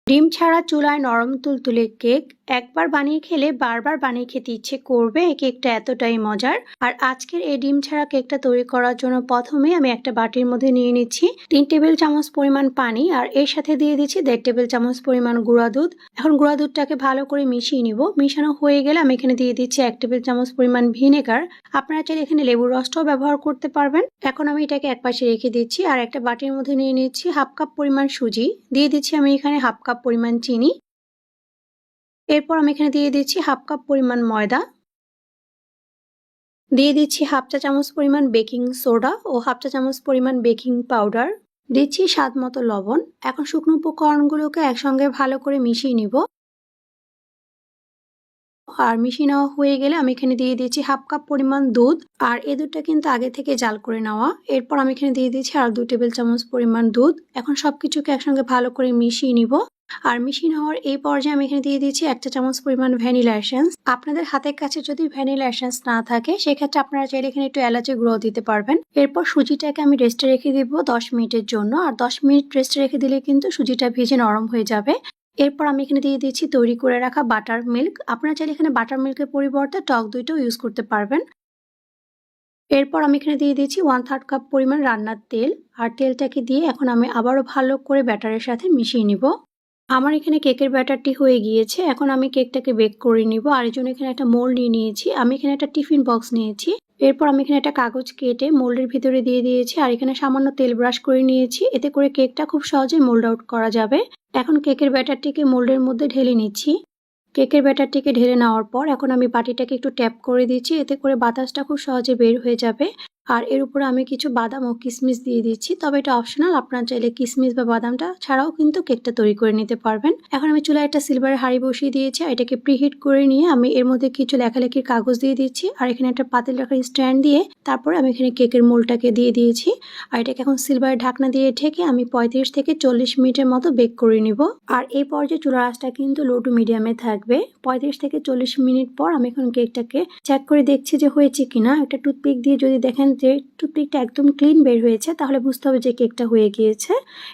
ডিম ছাড়া চুলায় নরম তুলতুলে কেক একবার বানিয়ে খেলে বারবার বানিয়ে খেতে ইচ্ছে করবে। এই কেকটা এতটাই মজার। আর আজকের এই ডিম ছাড়া কেকটা তৈরি করার জন্য প্রথমে আমি একটা বাটির মধ্যে নিয়ে নিচ্ছি 3 টেবিল চামচ পরিমাণ পানি, আর এর সাথে দিয়ে দিচ্ছি 1.5 টেবিল চামচ পরিমাণ গুঁড়া দুধ। এখন গুঁড়া দুধটাকে ভালো করে মিশিয়ে নিব। মিশানো হয়ে গেলে আমি এখানে দিয়ে দিচ্ছি 1 টেবিল চামচ পরিমাণ ভিনেগার। আপনারা চাইলে এখানে লেবুর রসটাও ব্যবহার করতে পারবেন। এখন আমি এটাকে একপাশে রেখে দিচ্ছি আর একটা বাটির মধ্যে নিয়ে নিচ্ছি হাফ কাপ পরিমাণ সুজি। দিয়ে দিচ্ছি আমি এখানে হাফ কাপ পরিমাণ চিনি। এরপর আমি এখানে দিয়ে দিচ্ছি হাফ কাপ পরিমাণ ময়দা। দিয়ে দিচ্ছি হাফ চা চামচ পরিমাণ বেকিং সোডা ও হাফ চা চামচ পরিমাণ বেকিং পাউডার। দিচ্ছি স্বাদ মতো লবণ। এখন শুকনো উপকরণগুলোকে একসঙ্গে ভালো করে মিশিয়ে নিব। আর মিশিয়ে নেওয়া হয়ে গেলে আমি এখানে দিয়ে দিচ্ছি হাফ কাপ পরিমাণ দুধ। আর এই দুধটা কিন্তু আগে থেকে জাল করে নেওয়া। এরপর আমি এখানে দিয়ে দিচ্ছি আর 2 টেবিল চামচ পরিমাণ দুধ। এখন সবকিছুকে একসঙ্গে ভালো করে মিশিয়ে নিব। আর মিশিয়ে নেওয়ার এই পর্যায়ে আমি এখানে দিয়ে দিচ্ছি 1 চা চামচ পরিমাণ ভ্যানিলা এসেন্স। আপনাদের হাতের কাছে যদি ভ্যানিলা এসেন্স না থাকে সেক্ষেত্রে আপনারা চাইলে এখানে একটু এলাচি গুঁড়ো দিতে পারবেন। এরপর সুজিটাকে আমি রেস্টে রেখে দিব 10 মিনিটের জন্য। আর 10 মিনিট রেস্টে রেখে দিলে কিন্তু সুজিটা ভেজে নরম হয়ে যাবে। এরপর আমি এখানে দিয়ে দিচ্ছি তৈরি করে রাখা বাটার মিল্ক। আপনারা চাইলে এখানে বাটার মিল্কের পরিবর্তে টক দইটাও ইউজ করতে পারবেন। এরপর আমি এখানে দিয়ে দিচ্ছি 1/3 কাপ পরিমাণ রান্নার তেল। আর তেলটাকে দিয়ে এখন আমি আবারও ভালো করে ব্যাটারের সাথে মিশিয়ে নিব। আমার এখানে কেকের ব্যাটারটি হয়ে গিয়েছে। এখন আমি কেকটাকে বেক করে নিব। আর এই জন্য এখানে একটা মোল্ড নিয়ে নিয়েছি। আমি এখানে একটা টিফিন বক্স নিয়েছি। এরপর আমি এখানে একটা কাগজ কেটে মোল্ডের ভিতরে দিয়ে দিয়েছি। আর এখানে সামান্য তেল ব্রাশ করে নিয়েছি। এতে করে কেকটা খুব সহজে মোল্ড আউট করা যাবে। এখন কেকের ব্যাটারটিকে মোল্ডের মধ্যে ঢেলে নিচ্ছি। কেকের ব্যাটারটিকে ঢেলে নেওয়ার পর এখন আমি বাটিটাকে একটু ট্যাপ করে দিচ্ছি। এতে করে বাতাসটা খুব সহজে বের হয়ে যাবে। আর এর উপরে আমি কিছু বাদাম ও কিশমিশ দিয়ে দিচ্ছি। তবে এটা অপশনাল, আপনারা চাইলে কিশমিশ বা বাদামটা ছাড়াও কিন্তু কেকটা তৈরি করে নিতে পারবেন। এখন আমি চুলায় একটা সিলভারের হাঁড়ি বসিয়ে দিয়েছি। আর এটাকে প্রিহিট করে নিয়ে আমি এর মধ্যে কিছু লেখালেখির কাগজ দিয়ে দিচ্ছি। আর এখানে একটা পাতিল রাখার স্ট্যান্ড দিয়ে তারপরে আমি এখানে কেকের মোল্ডটাকে দিয়ে দিয়েছি। আর এটাকে এখন সিলভারের ঢাকনা দিয়ে ঢেকে আমি 35 থেকে 40 মিনিটের মতো বেক করে নিব। আর এই পর্যায়ে চুলার আঁচটা কিন্তু লো টু মিডিয়ামে থাকবে। 35 থেকে 40 মিনিট পর আমি এখন কেকটাকে চেক করে দেখছি যে হয়েছে কিনা। একটা টুথপিক দিয়ে যদি দেখেন যে টুথপিকটা একদম ক্লিন বের হয়েছে তাহলে বুঝতে হবে যে কেকটা হয়ে গিয়েছে।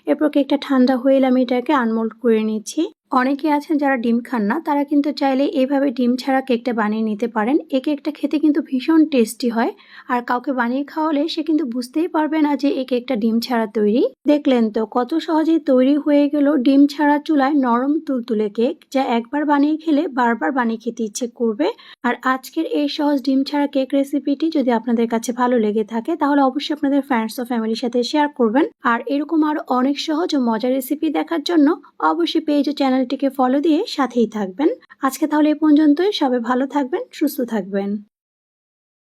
এরপর কেকটা ঠান্ডা হয়ে এলে আমি এটাকে আনমোল্ড করে নিচ্ছি। অনেকে আছেন যারা ডিম খান না, তারা কিন্তু চাইলে এইভাবে ডিম ছাড়া কেকটা বানিয়ে নিতে পারেন। এই কেকটা খেতে কিন্তু ভীষণ টেস্টি হয়। আর কাউকে বানিয়ে খাওয়ালে সে কিন্তু বুঝতেই পারবে না যে এই কেকটা ডিম ছাড়া তৈরি। দেখলেন তো কত সহজেই তৈরি হয়ে গেল ডিম ছাড়া চুলায় নরম তুলতুলে কেক, যা একবার বানিয়ে খেলে বারবার বানিয়ে খেতে ইচ্ছে করবে। আর আজকের এই সহজ ডিম ছাড়া কেক রেসিপিটি যদি আপনাদের কাছে ভালো লেগে থাকে তাহলে অবশ্যই আপনাদের ফ্রেন্ডস ও ফ্যামিলির সাথে শেয়ার করবেন। আর এরকম আরো অনেক সহজ ও মজার রেসিপি দেখার জন্য অবশ্যই পেজ ও চ্যানেলটিকে ফলো দিয়ে সাথেই থাকবেন। আজকে তাহলে এই পর্যন্তই। সবাই ভালো থাকবেন, সুস্থ থাকবেন।